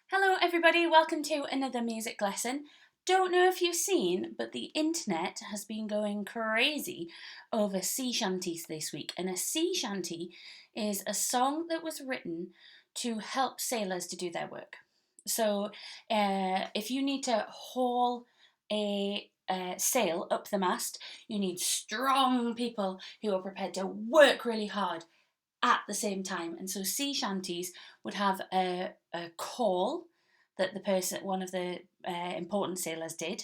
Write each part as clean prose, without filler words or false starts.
Hello everybody, welcome to another music lesson. Don't know if you've seen, but the internet has been going crazy over sea shanties this week. And a sea shanty is a song that was written to help sailors to do their work. So if you need to haul a sail up the mast, you need strong people who are prepared to work really hard at the same time. And so sea shanties would have a call that one of the important sailors did,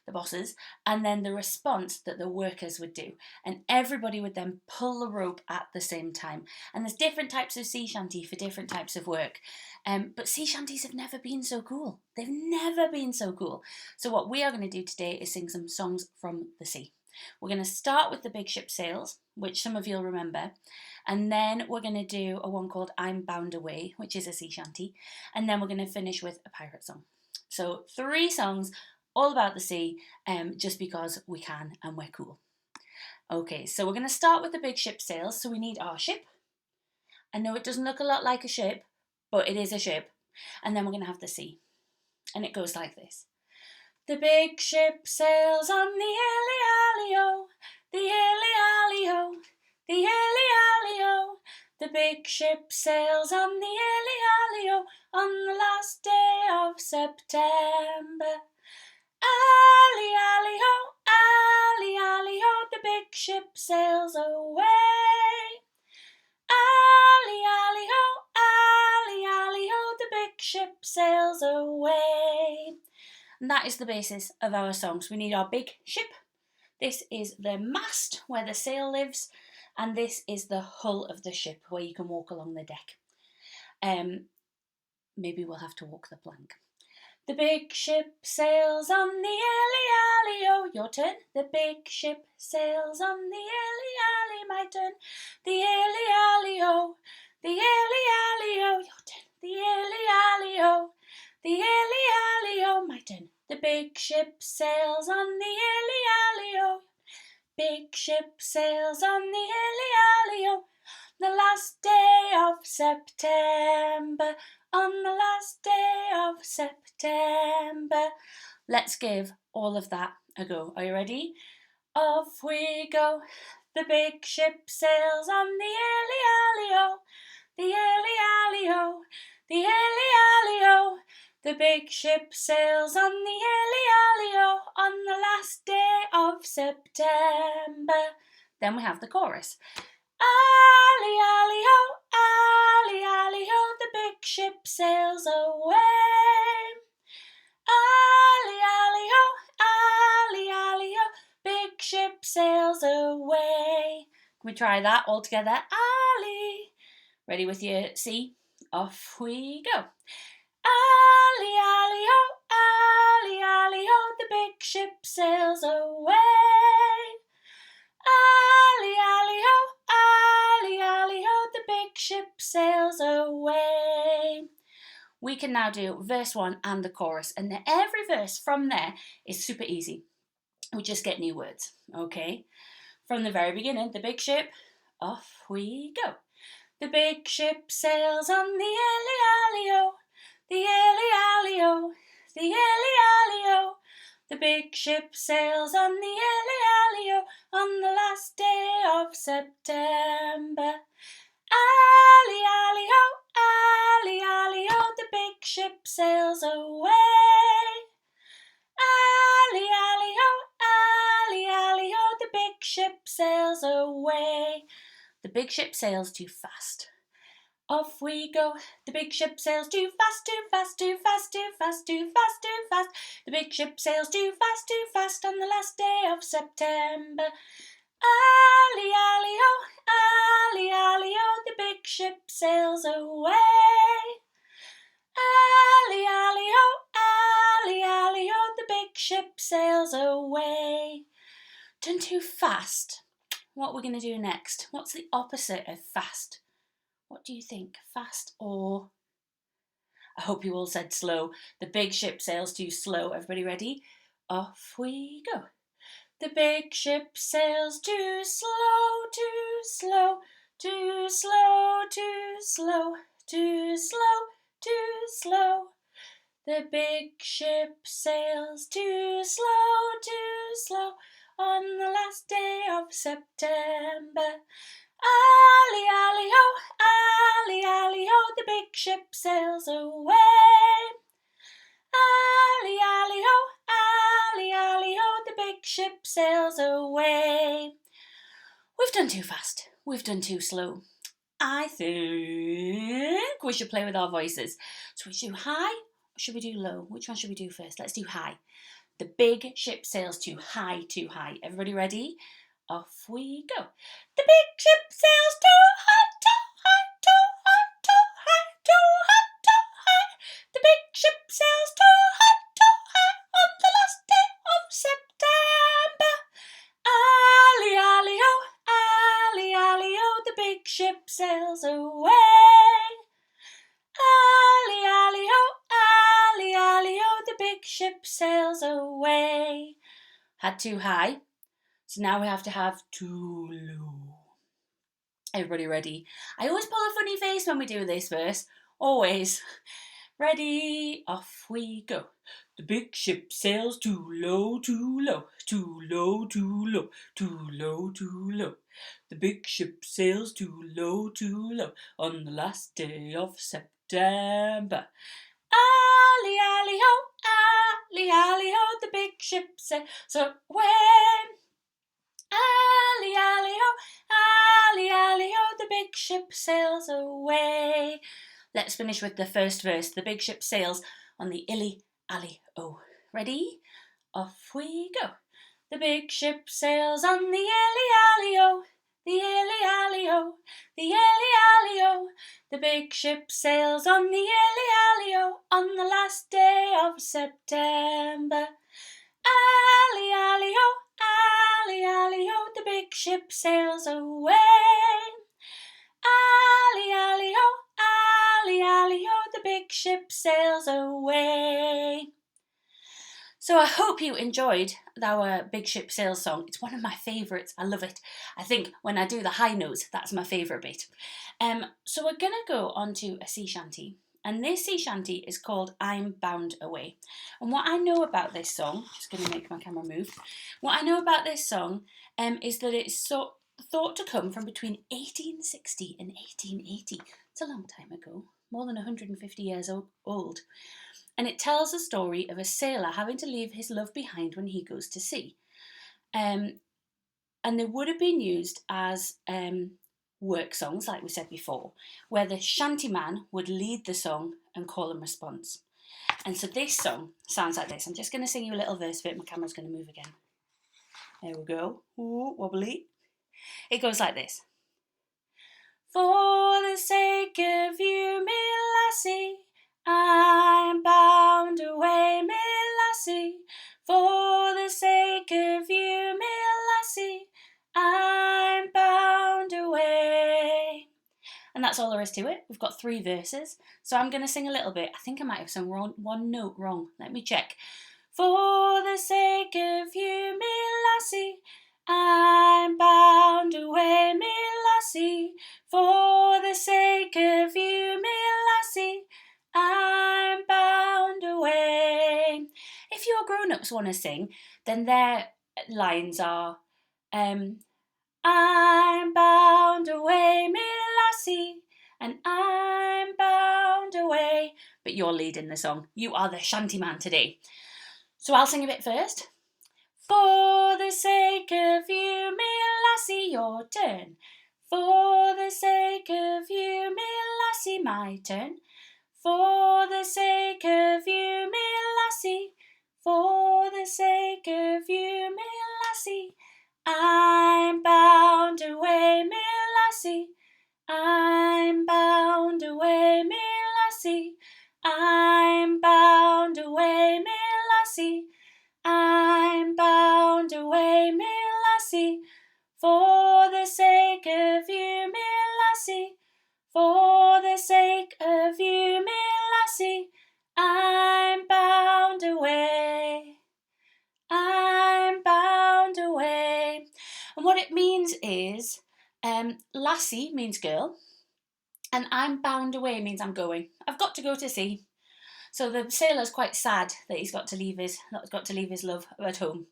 the bosses, and then the response that the workers would do. And everybody would then pull the rope at the same time. And there's different types of sea shanty for different types of work. But sea shanties have never been so cool. They've never been so cool. So what we are going to do today is sing some songs from the sea. We're going to start with the Big Ship Sails, which some of you'll remember. And then we're going to do a one called I'm Bound Away, which is a sea shanty. And then we're going to finish with a pirate song. So 3 songs all about the sea, just because we can and we're cool. Okay, so we're going to start with the Big Ship Sails. So we need our ship. I know it doesn't look a lot like a ship, but it is a ship. And then we're going to have the sea. And it goes like this. The big ship sails on the Illy-Alley-O, the Illy-Alley-O, the Illy-Alley-O. The big ship sails on the Illy-Alley-O on the last day of September. Alley-Alley-O, Alley-Alley-O, the big ship sails away. Alley-Alley-O, Alley-Alley-O, the big ship sails away. And that is the basis of our songs. We need our big ship. This is the mast where the sail lives, and this is the hull of the ship where you can walk along the deck. Maybe we'll have to walk the plank. The big ship sails on the Illy-Alley-O. Your turn. The big ship sails on the Illy-Alley. My turn. The Illy-Alley-O. The Illy-Alley-O. Your turn. The Illy-Alley-O. The Illy-Alley-O. My turn. The big ship sails on the Illy-Alley-O. Big ship sails on the Illy-Alley-O. The last day of September. On the last day of September. Let's give all of that a go. Are you ready? Off we go. The big ship sails on the Illy-Alley-O. The Illy-Alley-O. The Illy-Alley-O. The big ship sails on the Illy-Alley-O on the last day of September. Then we have the chorus. Alley-Alley-O, Alley-Alley-O, the big ship sails away. Alley-Alley-O, Alley-Alley-O, big ship sails away. Can we try that all together? Alley. Ready with your C? Off we go. Alley-Alley-O, Alley-Alley-O, the big ship sails away. Alley-Alley-O, Alley-Alley-O, the big ship sails away. We can now do verse 1 and the chorus, and every verse from there is super easy. We just get new words, okay? From the very beginning, the big ship, off we go. The big ship sails on the Illy-Alley-O, the Illy-Alley-O, the Illy-Alley-O. The big ship sails on the Illy-Alley-O on the last day of September. Alley-Alley-O, Alley-Alley-O, the big ship sails away. Alley-Alley-O, Alley-Alley-O, the big ship sails away. The big ship sails too fast. Off we go. The big ship sails too fast, too fast, too fast, too fast, too fast, too fast. The big ship sails too fast on the last day of September. Alley-Alley-O, Alley-Alley-O, the big ship sails away. Alley-Alley-O, Alley-Alley-O, the big ship sails away. Done too fast. What we're going to do next? What's the opposite of fast? What do you think? Fast or... I hope you all said slow. The big ship sails too slow. Everybody ready? Off we go. The big ship sails too slow, too slow, too slow, too slow, too slow, too slow. The big ship sails too slow, on the last day of September. Ali, ali, ho, ali, ali, ho, the big ship sails away. Ali, ali, ho, ali, ali, ho, the big ship sails away. We've done too fast. We've done too slow. I think we should play with our voices. So we should do high or should we do low? Which one should we do first? Let's do high. The big ship sails too high, too high. Everybody ready? Off we go. The big ship sails too high, too high, too high, too high, too high, too high. The big ship sails too high, too high, on the last day of September. Ali, ali, ho, ali, ali, ho, the big ship sails away. Ali, ali, ho, ali, ali, ho, the big ship sails away. Had too high, so now we have to have too low. Everybody ready? I always pull a funny face when we do this verse, always. Ready, off we go. The big ship sails too low, too low, too low, too low, too low, too low. The big ship sails too low, on the last day of September. Ali, ali, ho, ali, ali, ho, the big ship sails away. Ali, ali, ho, ali, ali, ho, the big ship sails away. Let's finish with the first verse. The big ship sails on the illy, ali, o. Ready? Off we go. The big ship sails on the illy, ali, o. The illy, ali, o. The illy, ali, o. The big ship sails on the illy, ali, o. On the last day of September. Ali, ali, ho, ali, ali, ho, the big ship sails away. Ali, ali, ho, ali, ali, ho, the big ship sails away. So I hope you enjoyed our Big Ship Sails song. It's one of my favourites. I love it. I think when I do the high notes, that's my favourite bit. So we're going to go on to a sea shanty. And this sea shanty is called I'm Bound Away. And what I know about this song, just going to make my camera move. What I know about this song is that it's thought to come from between 1860 and 1880. It's a long time ago, more than 150 years old. And it tells the story of a sailor having to leave his love behind when he goes to sea. And they would have been used as work songs, like we said before, where the shantyman would lead the song and call and response. And so this song sounds like this. I'm just going to sing you a little verse of it. My camera's going to move again. There we go. Ooh, wobbly. It goes like this. For the sake of you, me lassie, I'm bound away, me lassie. For the sake of you, me lassie, I'm bound away. And that's all there is to it. We've got 3 verses. So I'm going to sing a little bit. I think I might have sung one note wrong. Let me check. For the sake of you, me lassie, I'm bound away, me lassie. For the sake of you, me lassie, I'm bound away. If your grown-ups want to sing, then their lines are I'm bound away, me lassie, and I'm bound away. But you're leading the song. You are the shantyman today. So I'll sing a bit first. For the sake of you, me lassie, your turn. For the sake of you, me lassie, my turn. For the sake of you, me lassie. For the sake of you, me lassie. I'm bound away, me lassie. I'm bound away, me lassie. I'm bound away, me lassie. I'm bound away, me lassie. For the sake of you, me lassie. For the sake of you, me lassie. I'm bound away. I'm bound away. And what it means is, lassie means girl, and I'm bound away means I'm going. I've got to go to sea. So the sailor's quite sad that he's got to leave his love at home.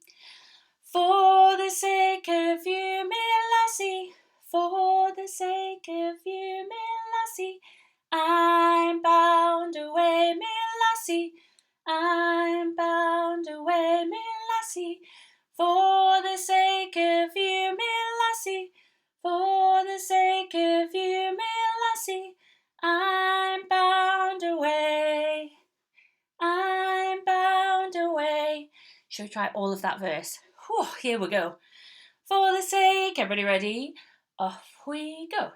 For the sake of you, me lassie, for the sake of you, me lassie, I'm bound away, me lassie, I'm bound away, me lassie, for the sake of you, me lassie, for the sake of you, me lassie, I'm bound away, I'm bound away. Shall we try all of that verse? Whew, here we go. For the sake, everybody ready? Off we go.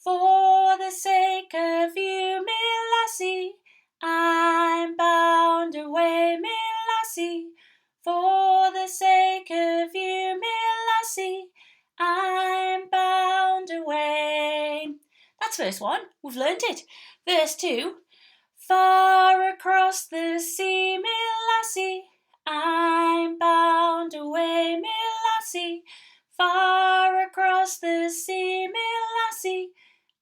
For the sake of you, me lassie, I'm bound away, me lassie. For the sake of you, me lassie, I'm bound away. That's verse 1. We've learnt it. Verse 2. Far across the sea, me lassie, I'm bound away, me lassie. Far across the sea, me lassie,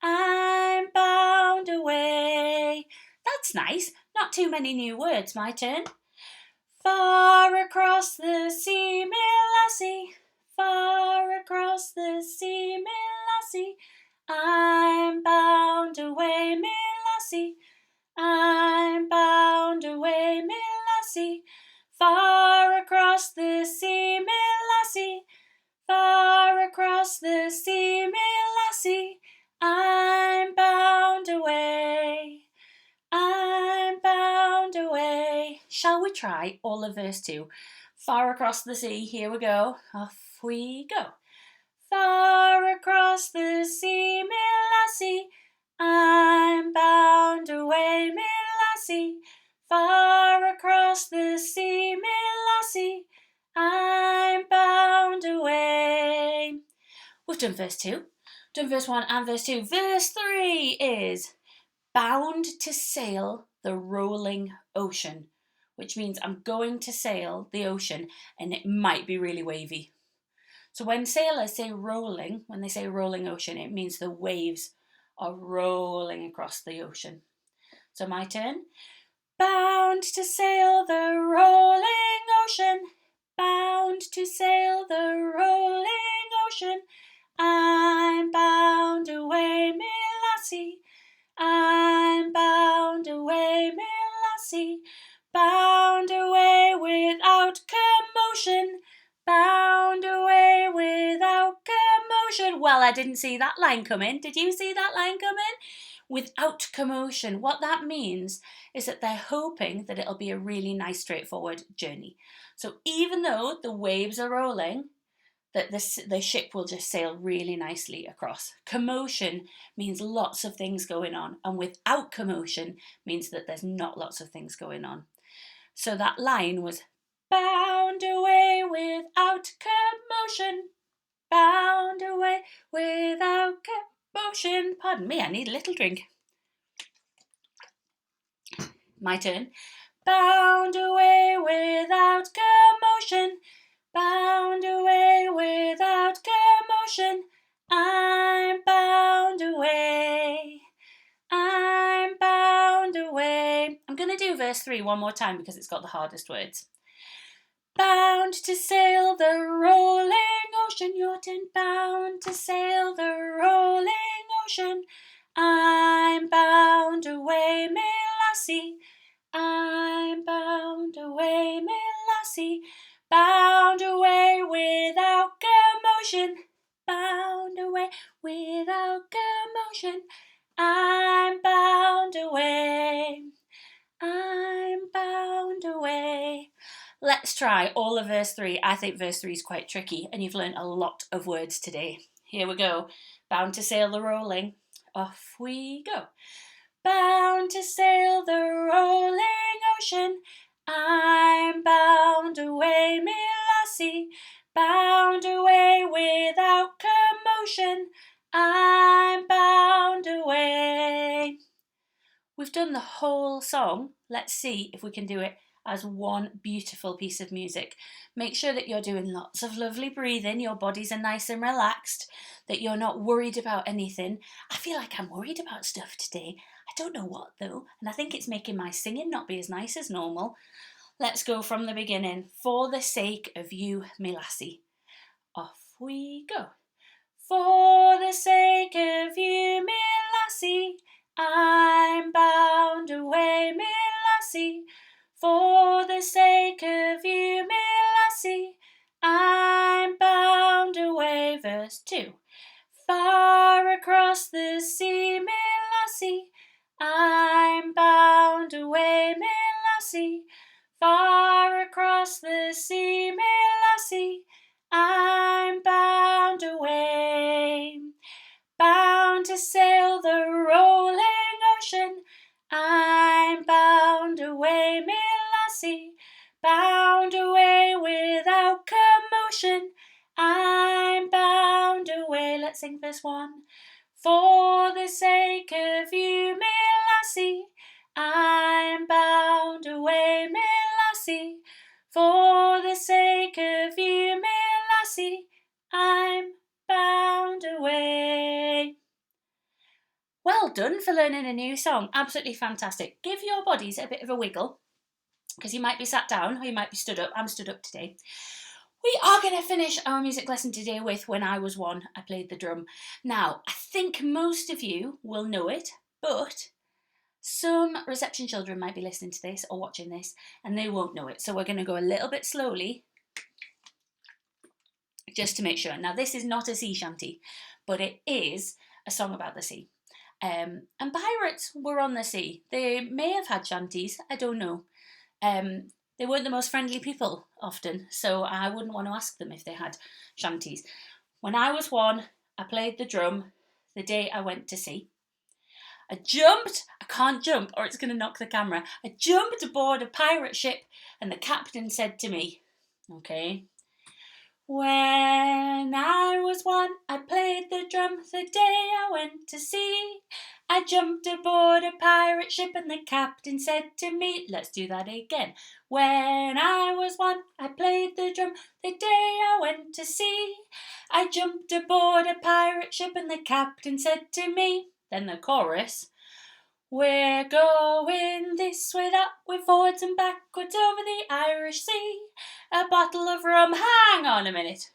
I'm bound away. That's nice. Not too many new words. My turn. Far across the sea, me lassie, far across the sea, me lassie, I'm bound away, me lassie, I'm bound away, me lassie, far across the sea, me lassie, far across the sea, me lassie, I'm bound away, I'm bound away. Shall we try all of verse 2? Far across the sea, here we go, off we go. Far across the sea, me lassie, I'm bound away, me lassie, far across the sea, me lassie, I'm bound away. We've done verse 2, done verse 1 and verse 2. Verse 3 is bound to sail the rolling ocean, which means I'm going to sail the ocean and it might be really wavy. So when sailors say rolling, when they say rolling ocean, it means the waves are rolling across the ocean. So my turn. Bound to sail the rolling ocean, bound to sail the rolling ocean, I'm bound away, me lassie, I'm bound away, me lassie, bound away without commotion, bound away without commotion. Well, I didn't see that line come in. Did you see that line come in? Without commotion. What that means is that they're hoping that it'll be a really nice, straightforward journey. So even though the waves are rolling, that the ship will just sail really nicely across. Commotion means lots of things going on, and without commotion means that there's not lots of things going on. So that line was bound away without commotion, bound away without commotion. Pardon me, I need a little drink. My turn. Bound away without commotion, bound away without commotion, I'm bound away, I'm bound away. I'm going to do verse 3 one more time because it's got the hardest words. Bound to sail the rolling ocean, your turn. Bound to sail the rolling ocean, I'm bound away, me lassie, I'm bound away, me lassie, bound away without commotion, bound away without commotion, I'm bound away, I'm bound away. Let's try all of verse 3. I think verse 3 is quite tricky and you've learned a lot of words today. Here we go. Bound to sail the rolling. Off we go. Bound to sail the rolling ocean, I'm bound away, me lassie, bound away without commotion, I'm bound away. We've done the whole song. Let's see if we can do it as one beautiful piece of music. Make sure that you're doing lots of lovely breathing, your bodies are nice and relaxed, that you're not worried about anything. I feel like I'm worried about stuff today. I don't know what though, and I think it's making my singing not be as nice as normal. Let's go from the beginning. For the sake of you, me lassie. Off we go. For the sake of you, me lassie, I'm bound away, me lassie. For the sake of you, me lassie, I'm bound away. Verse 2. Far across the sea, me lassie, I'm bound away, me lassie. Far across the sea, me lassie, I'm bound away. Bound to sail the rolling ocean, I'm bound away, me lassie. Bound away without commotion, I'm bound away. Let's sing verse 1. For the sake of you, me lassie, I'm bound away, me lassie. For the sake of you, me lassie, I'm bound away. Well done for learning a new song. Absolutely fantastic. Give your bodies a bit of a wiggle, because you might be sat down or you might be stood up. I'm stood up today. We are going to finish our music lesson today with When I Was One, I Played the Drum. Now, I think most of you will know it, but some reception children might be listening to this or watching this and they won't know it. So we're going to go a little bit slowly just to make sure. Now, this is not a sea shanty, but it is a song about the sea. And pirates were on the sea. They may have had shanties, I don't know. They weren't the most friendly people often, so I wouldn't want to ask them if they had shanties. When I was one, I played the drum the day I went to sea. I can't jump or it's going to knock the camera. I jumped aboard a pirate ship and the captain said to me, okay, when I was one, I played the drum the day I went to sea. I jumped aboard a pirate ship and the captain said to me, let's do that again. When I was one, I played the drum the day I went to sea. I jumped aboard a pirate ship and the captain said to me, then the chorus, we're going this way, that way, forwards and backwards over the Irish Sea. A bottle of rum, hang on a minute.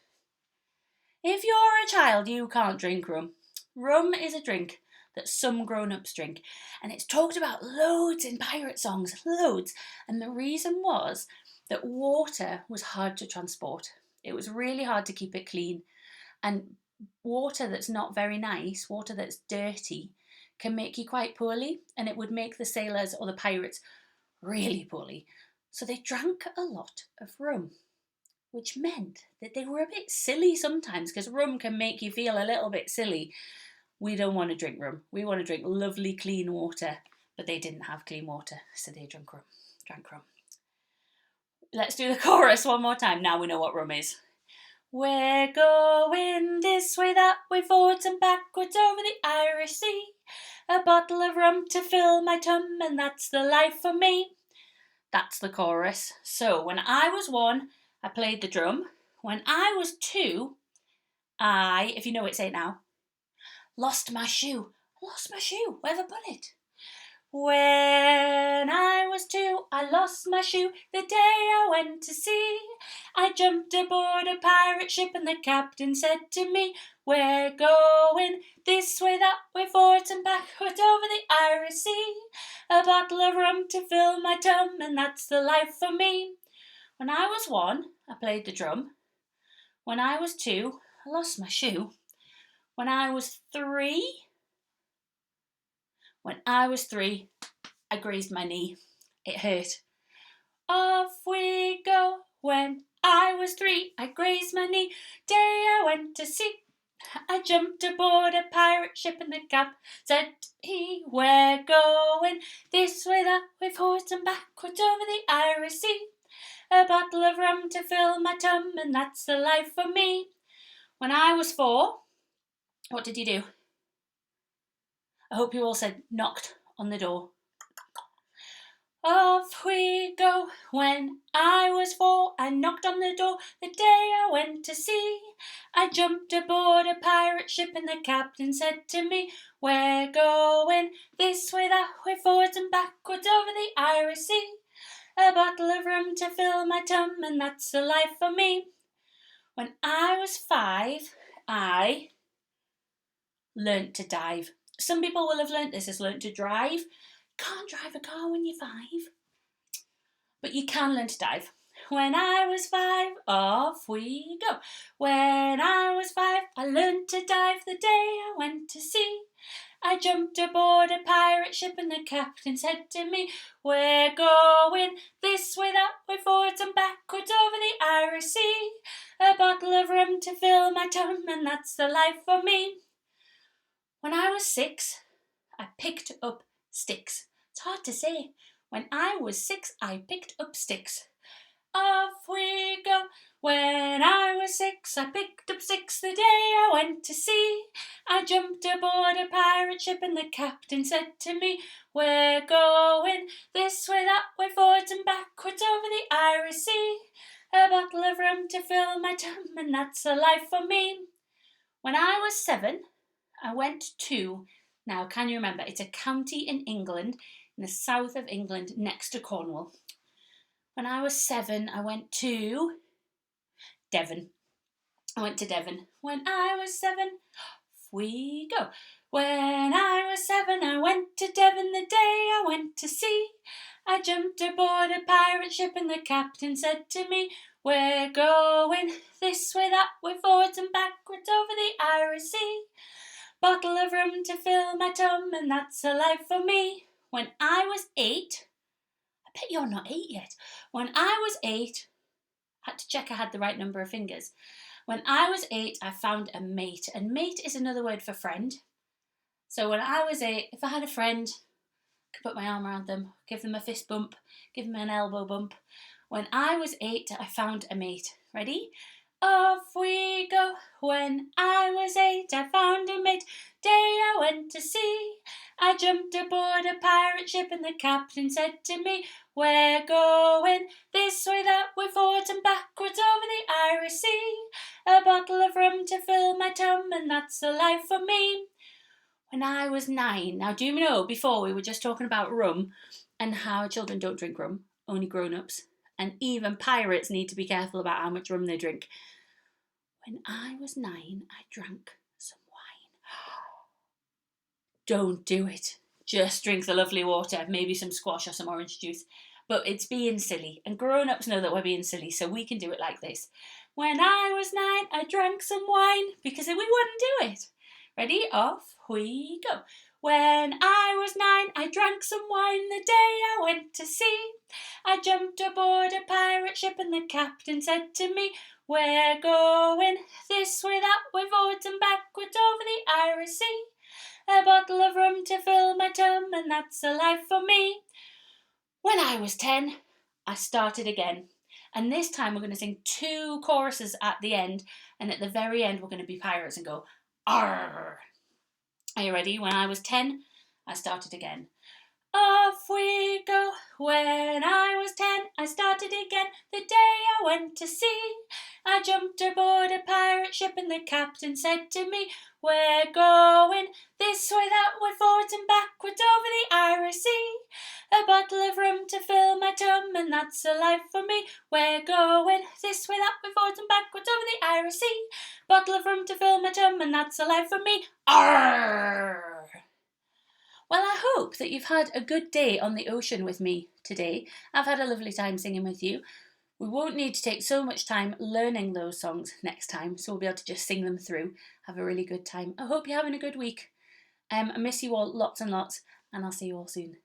If you're a child, you can't drink rum. Rum is a drink that some grown-ups drink, and it's talked about loads in pirate songs, loads. And the reason was that water was hard to transport. It was really hard to keep it clean, and water that's not very nice, water that's dirty, can make you quite poorly, and it would make the sailors or the pirates really poorly. So they drank a lot of rum, which meant that they were a bit silly sometimes, because rum can make you feel a little bit silly. We don't want to drink rum. We want to drink lovely clean water, but they didn't have clean water, so they drank rum. Let's do the chorus one more time. Now we know what rum is. We're going this way, that way, forwards and backwards over the Irish Sea. A bottle of rum to fill my tum, and that's the life for me. That's the chorus. So when I was one, I played the drum. When I was two, if you know it, say it now. Lost my shoe. Lost my shoe. Where have I put it? When I was two, I lost my shoe the day I went to sea. I jumped aboard a pirate ship and the captain said to me, we're going this way, that way, forwards and backwards over the Irish Sea. A bottle of rum to fill my tum, and that's the life for me. When I was one, I played the drum. When I was two, I lost my shoe. When I was three, I grazed my knee. It hurt. Off we go. When I was three, I grazed my knee. Day I went to sea. I jumped aboard a pirate ship and the cap said he, we're going this way, that way, forwards and backwards over the Irish Sea. A bottle of rum to fill my tum, and that's the life for me. When I was four, what did you do? I hope you all said knocked on the door. Off we go. go. When I was 4, I knocked on the door the day I went to sea. I jumped aboard a pirate ship and the captain said to me, we're going this way, that way, forwards and backwards over the Irish Sea. A bottle of rum to fill my tum, and that's the life for me. When I was 5, I learnt to dive. Some people will have learnt this as learnt to drive. Can't drive a car when you're 5, but you can learn to dive. When I was 5, off we go. When I was 5, I learnt to dive the day I went to sea. I jumped aboard a pirate ship and the captain said to me, we're going this way, that way, forwards and backwards over the Irish Sea. A bottle of rum to fill my tum, and that's the life for me. When I was 6, I picked up sticks. It's hard to say. When I was 6, I picked up sticks. Off we go. When I was 6, I picked up sticks the day I went to sea. I jumped aboard a pirate ship and the captain said to me, we're going this way, that way, forwards and backwards over the Irish Sea. A bottle of rum to fill my tum, and that's a life for me. When I was 7, I went to, now can you remember, it's a county in England, in the south of England, next to Cornwall. When I was 7, I went to Devon. When I was 7, off we go. When I was 7, I went to Devon the day I went to sea. I jumped aboard a pirate ship and the captain said to me, we're going this way, that way, forwards and backwards over the Irish Sea. Bottle of rum to fill my tum, and that's a life for me. When I was 8, I bet you're not 8 yet. When I was 8, I had to check I had the right number of fingers. When I was 8, I found a mate, and mate is another word for friend. So when I was 8, if I had a friend, I could put my arm around them, give them a fist bump, give them an elbow bump. When I was 8, I found a mate. Ready? Off we go. When I was 8, I found a mate. Day I went to sea. I jumped aboard a pirate ship and the captain said to me, we're going this way, that way, forwards and backwards over the Irish Sea. A bottle of rum to fill my tum, and that's the life for me. When I was 9, now do you know, before we were just talking about rum and how children don't drink rum, only grown-ups, and even pirates need to be careful about how much rum they drink. When I was 9, I drank some wine. Don't do it. Just drink the lovely water, maybe some squash or some orange juice. But it's being silly, and grown-ups know that we're being silly, so we can do it like this. When I was 9, I drank some wine, because we wouldn't do it. Ready? Off we go. When I was 9, I drank some wine the day I went to sea. I jumped aboard a pirate ship and the captain said to me, we're going this way, that way, forwards and backwards over the Irish Sea. A bottle of rum to fill my tum, and that's a life for me. When I was 10, I started again. And this time we're going to sing 2 choruses at the end, and at the very end we're going to be pirates and go, arr. Are you ready? When I was 10, I started again. Off we go. When I was 10, I started again the day I went to sea. I jumped aboard a pirate ship and the captain said to me, we're going this way, that way, forwards and backwards over the Irish Sea. A bottle of rum to fill my tum, and that's a life for me. We're going this way, that way, forwards and backwards over the Irish Sea. Bottle of rum to fill my tum, and that's a life for me. Arr! Well, I hope that you've had a good day on the ocean with me today. I've had a lovely time singing with you. We won't need to take so much time learning those songs next time, so we'll be able to just sing them through. Have a really good time. I hope you're having a good week. I miss you all lots and lots, and I'll see you all soon.